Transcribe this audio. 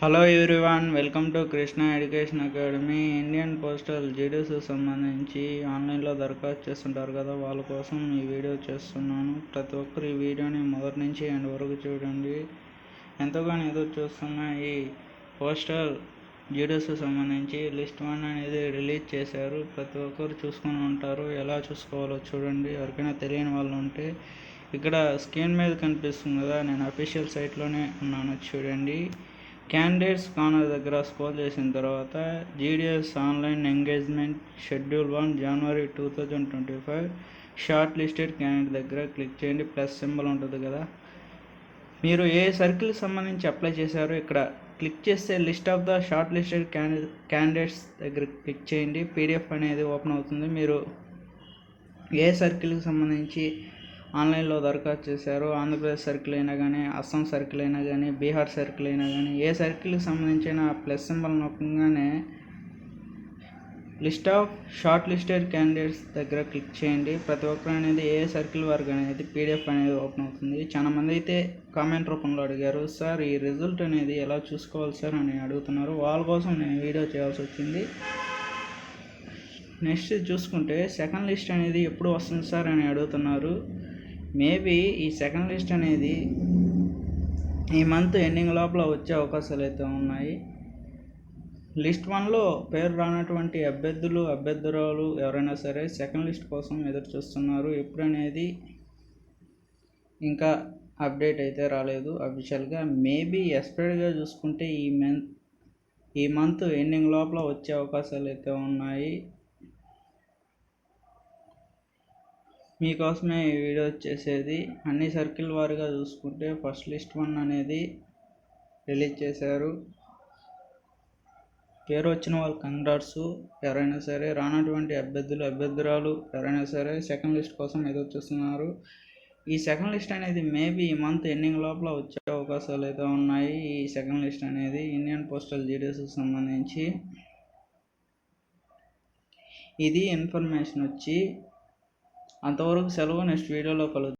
Hello everyone, welcome to Krishna education academy. Indian postal GDS సంబంధించి ఆన్లైన్లో దరఖాస్తు చేస్తుంటారు కదా, వాళ్ళ కోసం ఈ వీడియో చేస్తున్నాను. ప్రతి ఒక్కరు ఈ వీడియోని మొదటి నుంచి ఎండ్ వరకు చూడండి. ఎంతగానో ఎదురు చూస్తున్న ఈ పోస్టల్ జీడీఎస్ సంబంధించి లిస్ట్ 1 అనేది రిలీజ్ చేశారు. ప్రతి ఒక్కరు చూసుకొని ఉంటారు. ఎలా చూసుకోవాలో చూడండి. ఎవరికైనా తెలియని వాళ్ళు ఉంటే ఇక్కడ స్క్రీన్ మీద కనిపిస్తుంది కదా, నేను అఫీషియల్ సైట్లోనే ఉన్నాను, చూడండి. క్యాండిడేట్స్ కార్నర్ దగ్గర స్క్రోల్ చేసిన తర్వాత జీడీఎస్ ఆన్లైన్ ఎంగేజ్మెంట్ షెడ్యూల్ 1 జనవరి 2025 షార్ట్ లిస్టెడ్ క్యాండిడేట్ దగ్గర క్లిక్ చేయండి. ప్లస్ సింబల్ ఉంటుంది కదా, మీరు ఏ సర్కిల్కి సంబంధించి అప్లై చేశారో ఇక్కడ క్లిక్ చేస్తే list of the short listed candidates దగ్గర క్లిక్ చేయండి. పీడిఎఫ్ అనేది ఓపెన్ అవుతుంది. మీరు ఏ సర్కిల్కి సంబంధించి ఆన్లైన్లో దరఖాస్తు చేశారు, ఆంధ్రప్రదేశ్ సర్కిల్ అయినా కానీ, అస్సాం సర్కిల్ అయినా కానీ, బీహార్ సర్కిల్ అయినా కానీ, ఏ సర్కిల్కి సంబంధించిన ప్లస్ సింబల్ నొక్కగానే list of shortlisted candidates దగ్గర క్లిక్ చేయండి. ప్రతి ఒక్కరు అనేది ఏ సర్కిల్ వరకు అనేది పీడిఎఫ్ అనేది ఓపెన్ అవుతుంది. చాలా మంది అయితే కామెంట్ రూపంలో అడిగారు, సార్ ఈ రిజల్ట్ అనేది ఎలా చూసుకోవాలి సార్ అని అడుగుతున్నారు. వాళ్ళ కోసం నేను వీడియో చేయాల్సి వచ్చింది. నెక్స్ట్ చూసుకుంటే సెకండ్ లిస్ట్ అనేది ఎప్పుడు వస్తుంది సార్ అని అడుగుతున్నారు. మేబీ ఈ సెకండ్ లిస్ట్ అనేది ఈ మంత్ ఎండింగ్ లోపల వచ్చే అవకాశాలు అయితే ఉన్నాయి. లిస్ట్ 1లో పేరు రానటువంటి అభ్యర్థురాలు ఎవరైనా సరే సెకండ్ లిస్ట్ కోసం ఎదురు చూస్తున్నారు. ఎప్పుడనేది ఇంకా అప్డేట్ అయితే రాలేదు అఫీషియల్గా. మేబీ ఎక్స్పెక్టెడ్గా చూసుకుంటే ఈ మంత్ ఎండింగ్ లోపల వచ్చే అవకాశాలు అయితే ఉన్నాయి. మీకోసమే ఈ వీడియో చేసేది. అన్ని సర్కిల్ వారీగా చూసుకుంటే ఫస్ట్ లిస్ట్ 1 అనేది రిలీజ్ చేశారు. పేరు వచ్చిన వాళ్ళు కంగ్రాట్స్. ఎవరైనా సరే రానటువంటి అభ్యర్థురాలు ఎవరైనా సరే సెకండ్ లిస్ట్ కోసం ఎదురు చూస్తున్నారు. ఈ సెకండ్ లిస్ట్ అనేది మేబీ ఈ మంత్ ఎండింగ్ లోపల వచ్చే అవకాశాలు అయితే ఉన్నాయి. ఈ సెకండ్ లిస్ట్ అనేది ఇండియన్ పోస్టల్ జీడీఎస్ సంబంధించి ఇది ఇన్ఫర్మేషన్ వచ్చి. అంతవరకు సెలవు. నెక్స్ట్ వీడియోలో కలుద్దాం.